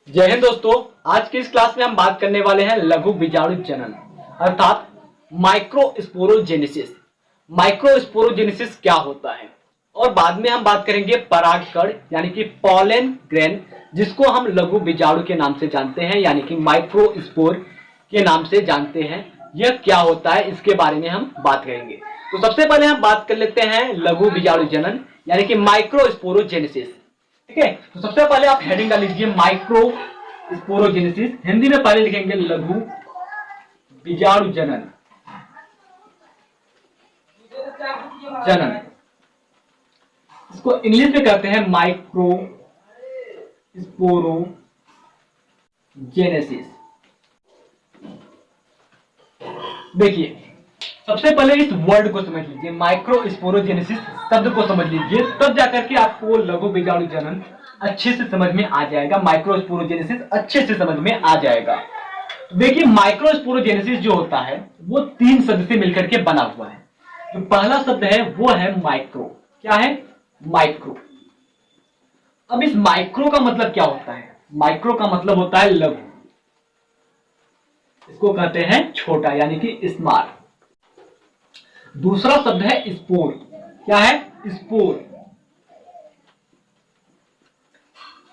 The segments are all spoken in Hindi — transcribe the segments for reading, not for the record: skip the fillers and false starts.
जय हिंद दोस्तों। आज की इस क्लास में हम बात करने वाले हैं लघु बीजाणु जनन अर्थात माइक्रोस्पोरोजेनेसिस। माइक्रोस्पोरोजेनेसिस क्या होता है और बाद में हम बात करेंगे परागकण यानी कि पॉलन ग्रेन, जिसको हम लघु बीजाणु के नाम से जानते हैं यानी कि माइक्रोस्पोर के नाम से जानते हैं। यह क्या होता है इसके बारे में हम बात करेंगे। तो सबसे पहले हम बात कर लेते हैं लघु बीजाणु जनन यानी कि माइक्रोस्पोरोजेनेसिस। ठीक है, तो सबसे पहले आप हेडिंग डाल लीजिए माइक्रोस्पोरोजेनेसिस। हिंदी में पहले लिखेंगे लघु बीजाणु जनन। जनन इसको इंग्लिश में कहते हैं माइक्रोस्पोरोजेनेसिस। देखिए, सबसे पहले इस वर्ड को समझ लीजिए, माइक्रोस्पोरोजेनेसिस शब्द को समझ लीजिए, तब जाकर के आपको लघु बीजाणु जनन अच्छे से समझ में आ जाएगा, माइक्रोस्पोरोजेनेसिस अच्छे से समझ में आ जाएगा। तो देखिए, माइक्रोस्पोरोजेनेसिस जो होता है वो 3 शब्द से मिलकर के बना हुआ है। जो पहला शब्द है वो है माइक्रो। क्या है? माइक्रो। अब इस माइक्रो का मतलब क्या होता है? माइक्रो का मतलब होता है लघु, इसको कहते हैं छोटा यानी कि स्मॉल। दूसरा शब्द है स्पोर। क्या है? स्पोर।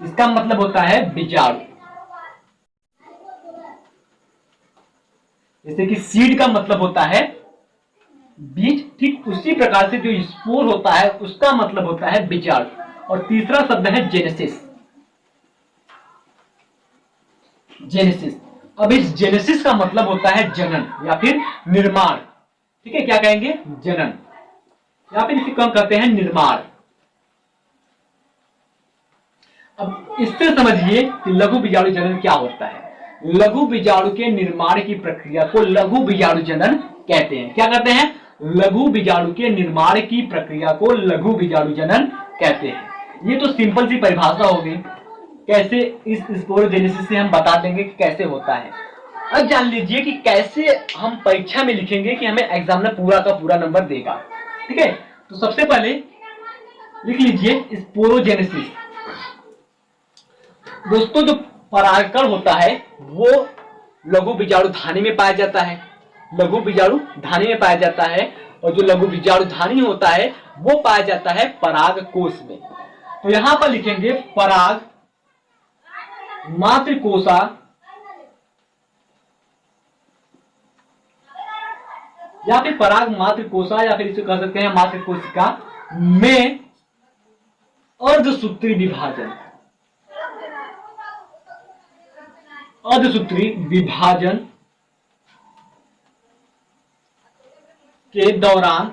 इसका मतलब होता है बीजाणु। जैसे कि सीड का मतलब होता है बीज, ठीक उसी प्रकार से जो स्पोर होता है उसका मतलब होता है बीजाणु। और तीसरा शब्द है जेनेसिस। जेनेसिस। अब इस जेनेसिस का मतलब होता है जनन या फिर निर्माण। ठीक है, क्या कहेंगे? जनन या फिर इसे कम कहते हैं निर्माण। अब इससे समझिए कि लघु बीजाणु जनन क्या होता है। लघु बीजाणु के निर्माण की प्रक्रिया को लघु बीजाणु जनन कहते हैं। क्या कहते हैं? लघु बीजाणु के निर्माण की प्रक्रिया को लघु बीजाणु जनन कहते हैं। ये तो सिंपल सी परिभाषा हो गई। कैसे इस स्पोरोजेनेसिस से हम बता देंगे कि कैसे होता है। अब जान लीजिए कि कैसे हम परीक्षा में लिखेंगे कि हमें एग्जाम में पूरा का पूरा नंबर देगा। ठीक है, तो सबसे पहले लिख लीजिए स्पोरोजेनेसिस। दोस्तों, जो परागकण होता है वो लघु बीजाणु धानी में पाया जाता है। लघु बीजाणु धानी में पाया जाता है और जो लघु बीजाणु धानी होता है वो पाया जाता है पराग कोश में। तो यहां पर लिखेंगे पराग मातृकोशा या फिर पराग मातृकोशा या फिर इसे कह सकते हैं मातृकोशिका में अर्धसूत्री विभाजन। अर्धसूत्री विभाजन के दौरान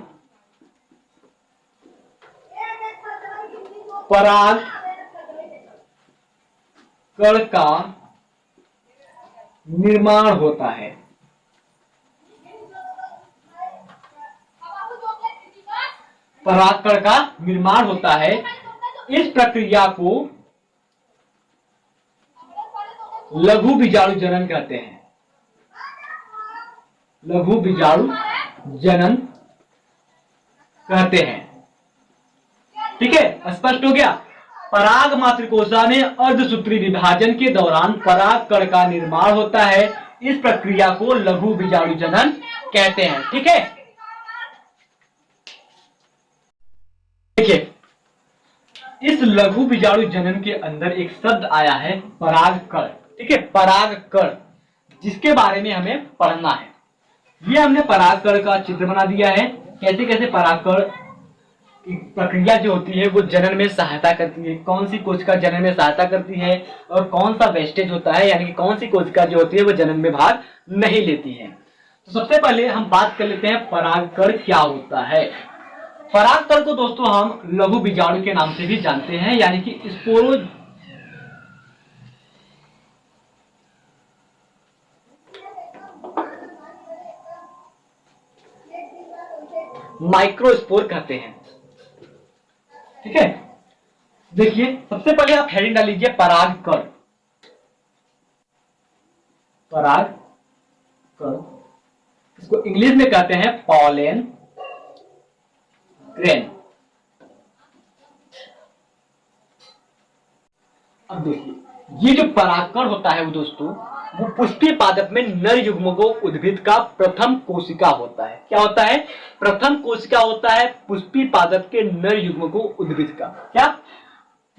पराग कण का निर्माण होता है। परागकण का निर्माण होता है। इस प्रक्रिया को लघु बीजाणु जनन कहते हैं। लघु बीजाणु जनन कहते हैं। ठीक है, स्पष्ट हो गया। पराग मातृकोशा में अर्धसूत्री विभाजन के दौरान पराग कण का निर्माण होता है। इस प्रक्रिया को लघु बीजाणु जनन कहते हैं। ठीक है, देखिए, इस लघु बीजाणु जनन के अंदर एक शब्द आया है परागकण। ठीक है, परागकण, जिसके बारे में हमें पढ़ना है। ये हमने परागकण का चित्र बना दिया है। कैसे कैसे परागकण की प्रक्रिया जो होती है वो जनन में सहायता करती है, कौन सी कोशिका जनन में सहायता करती है और कौन सा वेस्टेज होता है यानी कि कौन सी कोशिका जो होती है वो जनन में भाग नहीं लेती है। तो सबसे पहले हम बात कर लेते हैं परागकण क्या होता है। परागकण को दोस्तों हम लघु बीजाणु के नाम से भी जानते हैं यानी कि स्पोरो माइक्रोस्पोर कहते हैं। ठीक है, देखिए, सबसे पहले आप हेडिंग डाल लीजिए परागकण। परागकण इसको इंग्लिश में कहते हैं पॉलन ग्रेन। अब देखिए, ये जो परागकण होता है वो दोस्तों, वो पुष्पीय पादप में नर युग्मकों उद्भिद का प्रथम कोशिका होता है। क्या होता है? प्रथम कोशिका होता है पुष्पीय पादप के नर युग्मकों उद्भिद का। क्या?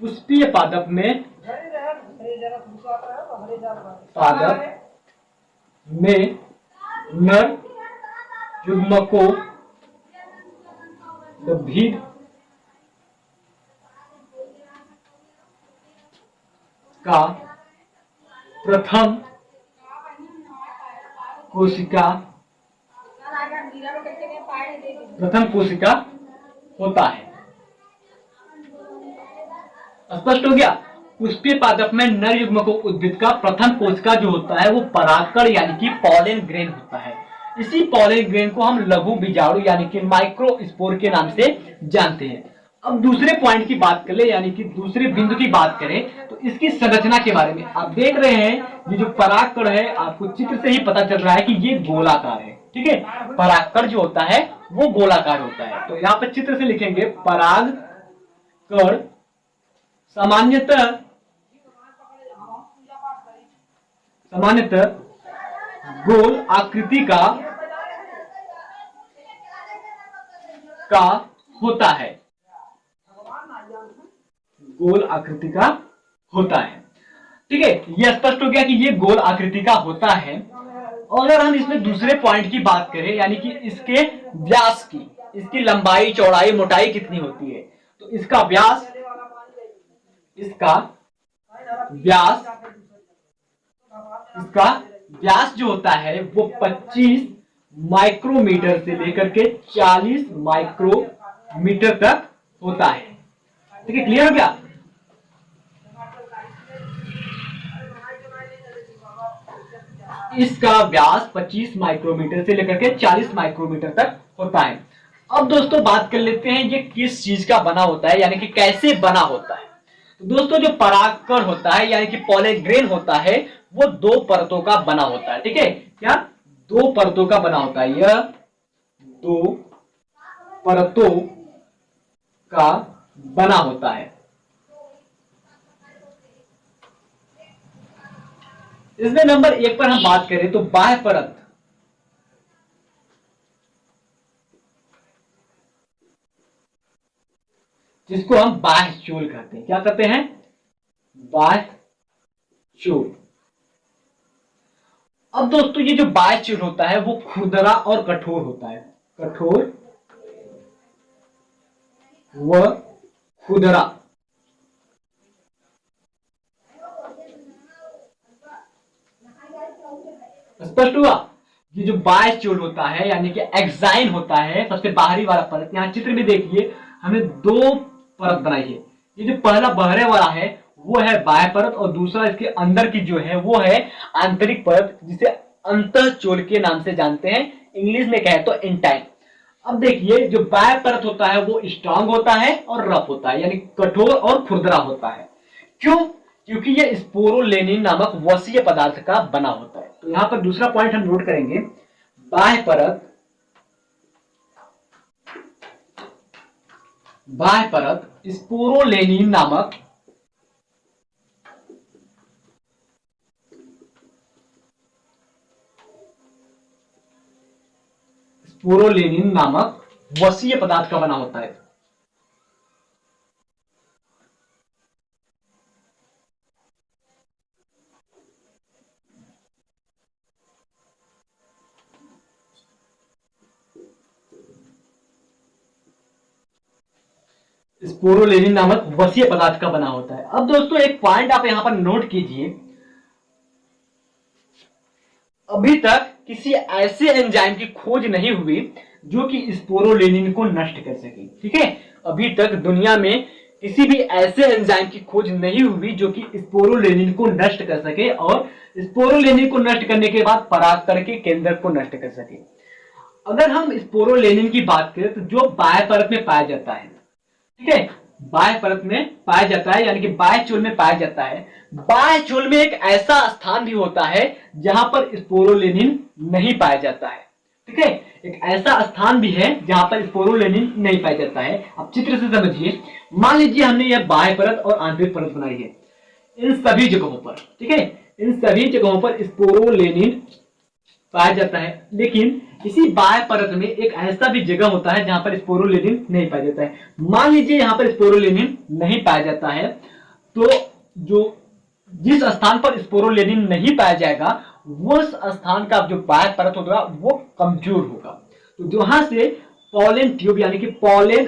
पुष्पीय पादप में नर युग्मकों उद्भिद का प्रथम कोशिका होता है। स्पष्ट हो गया? पुष्पीय पादप में नर युग्मकों उद्भिद का प्रथम कोशिका जो होता है वो परागकण यानी कि पॉलन ग्रेन होता है। इसी पॉलन ग्रेन को हम लघु बीजाणु यानी कि माइक्रोस्पोर के नाम से जानते हैं। अब दूसरे पॉइंट की बात कर ले, यानी कि दूसरे बिंदु की बात करें तो इसकी संरचना के बारे में आप देख रहे हैं, ये जो परागकण है आपको चित्र से ही पता चल रहा है कि ये गोलाकार है। ठीक है, परागकण जो होता है वो गोलाकार होता है। तो यहाँ पर चित्र से लिखेंगे परागकण सामान्यतः गोल आकृति का होता है। गोल आकृति का होता है। ठीक है, यह स्पष्ट हो गया कि ये गोल आकृति का होता है। और अगर हम इसमें दूसरे पॉइंट की बात करें, यानी कि इसके व्यास की, इसकी लंबाई चौड़ाई मोटाई कितनी होती है, तो इसका व्यास जो होता है वो 25 माइक्रोमीटर से लेकर के 40 माइक्रोमीटर तक होता है। ठीक है, क्लियर हो गया? इसका व्यास 25 माइक्रोमीटर से लेकर के 40 माइक्रोमीटर तक होता है। अब दोस्तों बात कर लेते हैं ये किस चीज का बना होता है, यानी कि कैसे बना होता है। तो दोस्तों जो परागकण होता है यानी कि पॉलन ग्रेन होता है वो 2 परतों का बना होता है। ठीक है, क्या? 2 परतों का बना होता है। यह 2 परतों का बना होता है। इसमें नंबर 1 पर हम बात करें तो बाह्य परत, जिसको हम बाह्य चोल कहते हैं। क्या कहते हैं? बाह्य चोल। अब दोस्तों ये जो बाह्य चोल होता है वो खुरदरा और कठोर होता है। कठोर व खुरदरा। स्पष्ट हुआ? ये जो बाह्य चोल होता है यानी कि एक्साइन होता है, सबसे बाहरी वाला परत। यहाँ चित्र में देखिए हमने 2 परत बनाई है। ये जो पहला बाहरी वाला है वो है बाह्य परत और दूसरा इसके अंदर की जो है वो है आंतरिक परत, जिसे अंतःचोल के नाम से जानते हैं, इंग्लिश में कहे तो इंटाइन। अब देखिए जो बाह्य परत होता है वो स्ट्रांग होता है और रफ होता है, यानी कठोर और खुरदरा होता है। क्यों? क्योंकि ये स्पोरोलेनिन नामक वसीय पदार्थ का बना होता है। तो यहां पर दूसरा पॉइंट हम नोट करेंगे, बाह्य परत स्पोरोलेनिन नामक वसीय पदार्थ का बना होता है। स्पोरोलेनिन नामक वसीय पदार्थ का बना होता है। अब दोस्तों एक पॉइंट आप यहां पर नोट कीजिए, अभी तक किसी ऐसे एंजाइम की खोज नहीं हुई जो कि स्पोरोलेनिन को नष्ट कर सके। ठीक है, अभी तक दुनिया में किसी भी ऐसे एंजाइम की खोज नहीं हुई जो कि स्पोरोलेनिन को नष्ट कर सके और स्पोरोलेनिन को नष्ट करने के बाद परागकण के केंद्र को नष्ट कर सके। अगर हम स्पोरोलेनिन की बात करें तो जो बाह्य परत में पाया जाता है, ठीक है, बाह्य परत में पाया जाता है, यानी कि बाह्य चोल में पाया जाता है। बाह्य चोल में एक ऐसा स्थान भी होता है जहां पर स्पोरोलेनिन नहीं पाया जाता है। ठीक है, एक ऐसा स्थान भी है जहां पर स्पोरोलेनिन नहीं पाया जाता है। अब चित्र से समझिए, मान लीजिए हमने यह बाह्य परत और आंतरिक परत बनाई है। इन सभी जगहों पर, ठीक है, इन सभी जगहों पर स्पोरोलेनिन पाया जाता है। लेकिन इसी बाह्य परत में एक ऐसा भी जगह होता है जहां पर स्पोरोलेनिन नहीं पाया जाता है। मान लीजिए यहां पर स्पोरोलेनिन नहीं पाया जाता है, तो जो जिस स्थान पर स्पोरोलेनिन नहीं पाया जाएगा उस स्थान का जो बाह्य परत होगा वो कमजोर होगा। तो जहां से पॉलन ट्यूब यानी कि पॉलन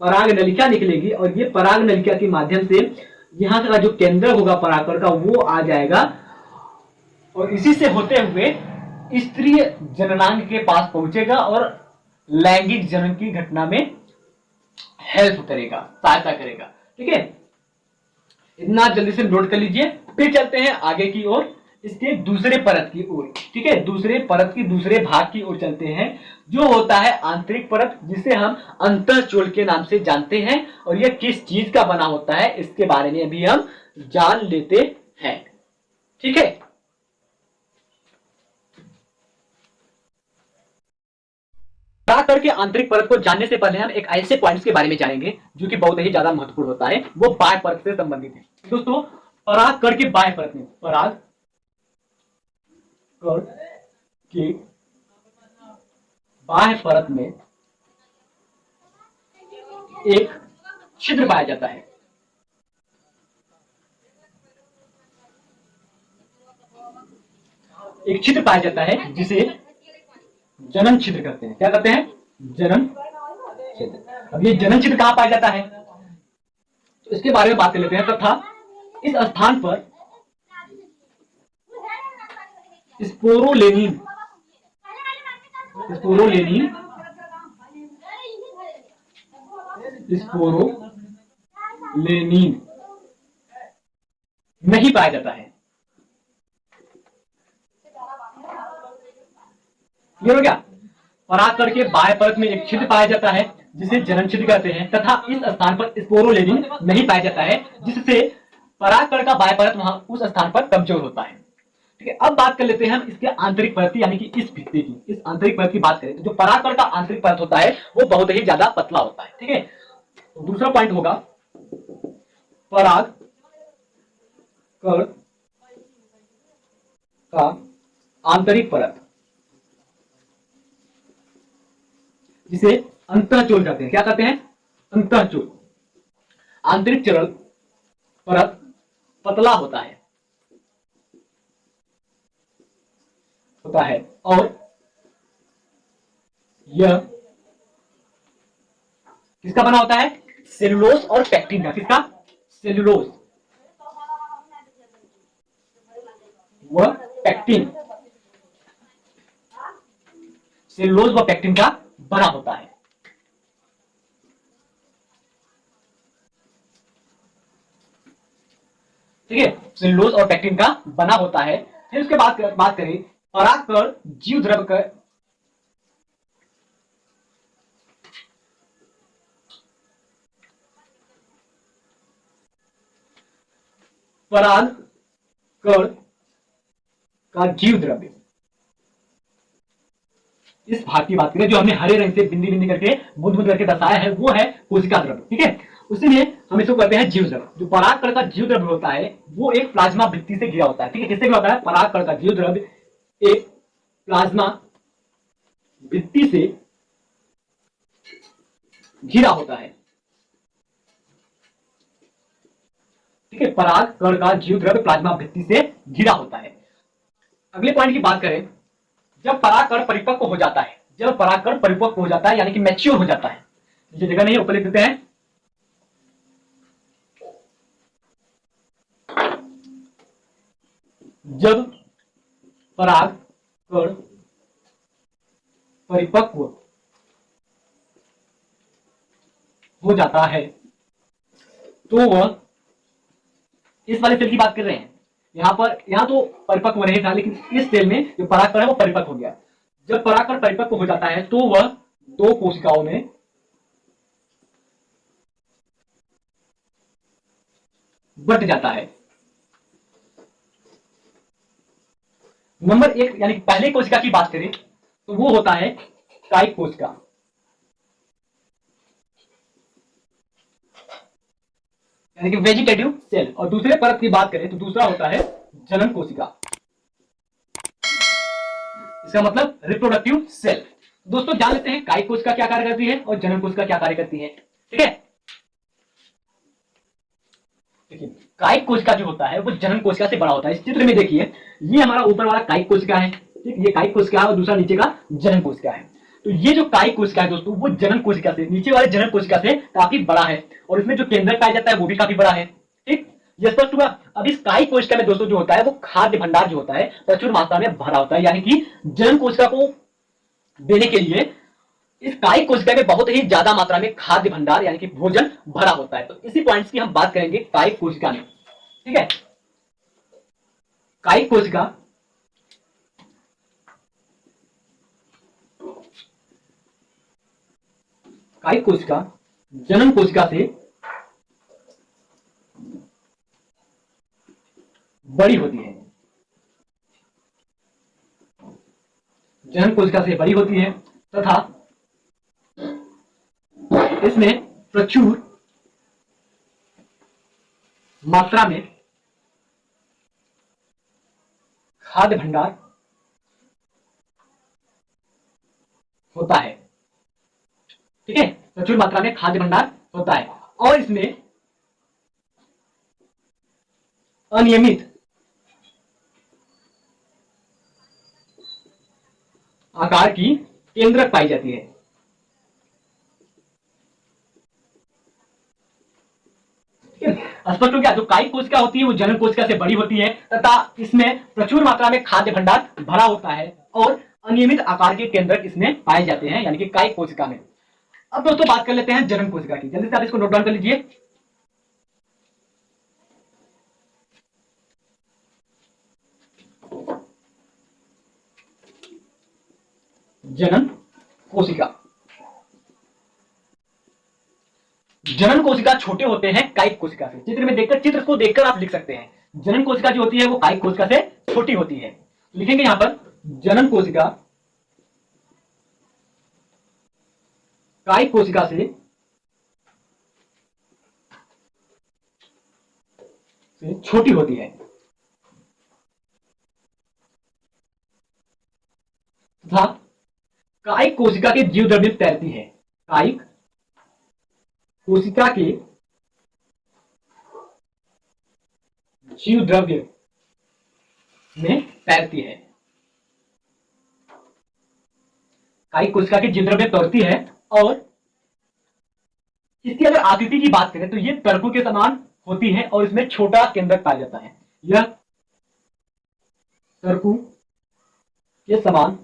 पराग नलिका निकलेगी और ये पराग नलिका के माध्यम से यहाँ का जो केंद्र होगा परागकण का वो आ जाएगा और इसी से होते हुए स्त्रीय जननांग के पास पहुंचेगा और लैंगिक जनन की घटना में हेल्प करेगा, सहायता करेगा। ठीक है, इतना जल्दी से नोट कर लीजिए। फिर चलते हैं आगे की ओर, इसके दूसरे परत की ओर। ठीक है, दूसरे परत की दूसरे भाग की ओर चलते हैं, जो होता है आंतरिक परत, जिसे हम अंतःचोल के नाम से जानते हैं। और यह किस चीज का बना होता है इसके बारे में अभी हम जान लेते हैं। ठीक है, परागकण के आंतरिक परत को जानने से पहले हम एक ऐसे पॉइंट्स के बारे में जानेंगे जो कि बहुत ही ज्यादा महत्वपूर्ण होता है, वो बाह्य परत से संबंधित है। दोस्तों, परागकण के बाह्य परत में, परागकण के बाह्य परत में एक छिद्र पाया जाता है। एक छिद्र पाया जाता है जिसे जनन छिद्र कहते हैं। क्या कहते हैं? जनन छिद्र। अब ये जनन छिद्र कहां पाया जाता है तो इसके बारे में बात कर लेते हैं। तथा इस स्थान पर स्पोरोलेनिन स्पोरोलेनिन स्पोरोलेनिन नहीं पाया जाता है। क्लियर हो गया? परागकण के बाह्य परत में एक छिद्र पाया जाता है जिसे जनन छिद्र कहते हैं, तथा इस स्थान पर स्पोरोलेनिन नहीं पाया जाता है, जिससे परागकण का बाह्य परत वहां उस स्थान पर कमजोर होता है। ठीक है, अब बात कर लेते हैं हम इसके आंतरिक परत यानी कि इस भित्ति की। इस आंतरिक परत की बात करें तो जो परागकण का आंतरिक परत होता है वो बहुत ही ज्यादा पतला होता है। ठीक है, तो दूसरा पॉइंट होगा परागकण का आंतरिक परत, जिसे अंतःचोल कहते हैं। क्या कहते हैं? अंतःचोल। आंतरिक चरण परत पतला होता है और यह किसका बना होता है? सेलुलोज और पैक्टिन का। किसका? सेलुलोज व पैक्टिन। सेलुलोज व पैक्टिन का बना होता है। ठीक है, सेलुलोज और पैक्टिन का बना होता है। फिर उसके बाद बात करें परागकण जीव द्रव्य का, परागकण का जीव द्रव्य, इस भाग की बात करें जो हमने हरे रंग से बिंदी बिंदी करके बूंद बूंद करके दर्शाया है, वो है कोशिका द्रव्य। ठीक है, उसीलिए हम इसको कहते हैं जीव द्रव्य। जो परागकण का जीव द्रव्य होता है वो एक प्लाज्मा भित्ति से घिरा होता है। ठीक है, किससे घिरा होता है? परागकण का जीव द्रव्य एक प्लाज्मा भित्ति से घिरा होता है। ठीक है, परागकण का जीव द्रव्य प्लाज्मा भित्ति से घिरा होता है। अगले पॉइंट की बात करें, जब परागकण परिपक्व हो जाता है, जब परागकण परिपक्व हो जाता है यानी कि मैच्योर हो जाता है, ये जगह नहीं है, ऊपर लिख देते हैं। जब परागकण परिपक्व हो जाता है तो वह, इस वाले सेल की बात कर रहे हैं, यहां तो परिपक्व नहीं था, लेकिन इस सेल में जो परागकण है वो परिपक्व हो गया। जब परागकण परिपक्व हो जाता है तो वह दो कोशिकाओं में बट जाता है। नंबर एक यानी पहले कोशिका की बात करें तो वो होता है कायिक कोशिका। यानी कि वेजिटेटिव सेल। और दूसरे परत की बात करें तो दूसरा होता है जनन कोशिका, इसका मतलब रिप्रोडक्टिव सेल। दोस्तों जान लेते हैं कायिक कोशिका क्या कार्य करती है और जनन कोशिका क्या कार्य करती है। ठीक है, देखिए कायिक कोशिका जो होता है वो जनन कोशिका से बड़ा होता है। इस चित्र में देखिए ये हमारा ऊपर वाला कायिक कोशिका है, ठीक, ये कायिक कोशिका है और दूसरा नीचे का जनन कोशिका है। तो ये जो कायिक कोशिका है दोस्तों वो जनन कोशिका से, नीचे वाले जनन कोशिका से काफी बड़ा है और इसमें जो केंद्रक पाया जाता है वो भी काफी बड़ा है। ठीक, ये स्पष्ट हुआ। अब इस कायिक कोशिका में दोस्तों जो होता है वो खाद्य भंडार जो होता है प्रचुर मात्रा में भरा होता है, यानी कि जनन कोशिका को देने के लिए इस कायिक कोशिका में बहुत ही ज्यादा मात्रा में खाद्य भंडार यानी कि भोजन भरा होता है। तो इसी पॉइंट्स की हम बात करेंगे कायिक कोशिका में। ठीक है, कायिक कोशिका कायिक कोशिका जनन कोशिका से बड़ी होती है, जनन कोशिका से बड़ी होती है तथा इसमें प्रचुर मात्रा में खाद्य भंडार होता है। ठीक है, प्रचुर मात्रा में खाद्य भंडार होता है और इसमें अनियमित आकार की केंद्रक पाई जाती है। स्पष्ट हो गया। जो कायिक कोशिका होती है वो जनन कोशिका से बड़ी होती है तथा इसमें प्रचुर मात्रा में खाद्य भंडार भरा होता है और अनियमित आकार के केंद्रक इसमें पाए जाते हैं, यानी कि कायिक कोशिका में। अब दोस्तों बात कर लेते हैं जनन कोशिका की। जल्दी से आप इसको नोट डाउन कर लीजिए। जनन कोशिका, जनन कोशिका छोटे होते हैं कायिक कोशिका से। चित्र को देखकर आप लिख सकते हैं जनन कोशिका जो होती है वो कायिक कोशिका से छोटी होती है। लिखेंगे यहां पर जनन कोशिका कायिक कोशिका से छोटी होती है तथा कायिक कोशिका के जीवद्रव्य तैरती है। कायिक कोशिका के जीवद्रव्य में तैरती है। कायिक कोशिका के जीवद्रव्य तैरती है और इसकी अगर आकृति की बात करें तो ये तर्कु के समान होती है और इसमें छोटा केंद्रक पाया जाता है। यह तर्कु के समान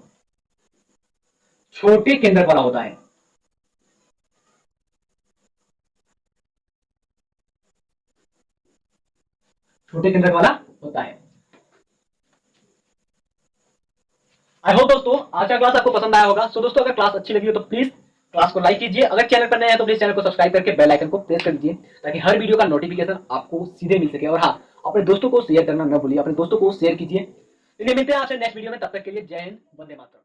छोटे केंद्रक वाला होता है। छोटे केंद्रक वाला होता है। आई होप दोस्तों आज का क्लास आपको पसंद आया होगा। सो दोस्तों अगर क्लास अच्छी लगी हो तो प्लीज क्लास को लाइक कीजिए। अगर चैनल पर नए हैं तो प्लीज चैनल को सब्सक्राइब करके बेल आइकन को प्रेस कर दीजिए ताकि हर वीडियो का नोटिफिकेशन आपको सीधे मिल सके। और हाँ, अपने दोस्तों को शेयर करना न भूलिए, अपने दोस्तों को शेयर कीजिए। मिलते हैं आपसे नेक्स्ट वीडियो में, तब तक के लिए जय हिंद, वंदे मातरम।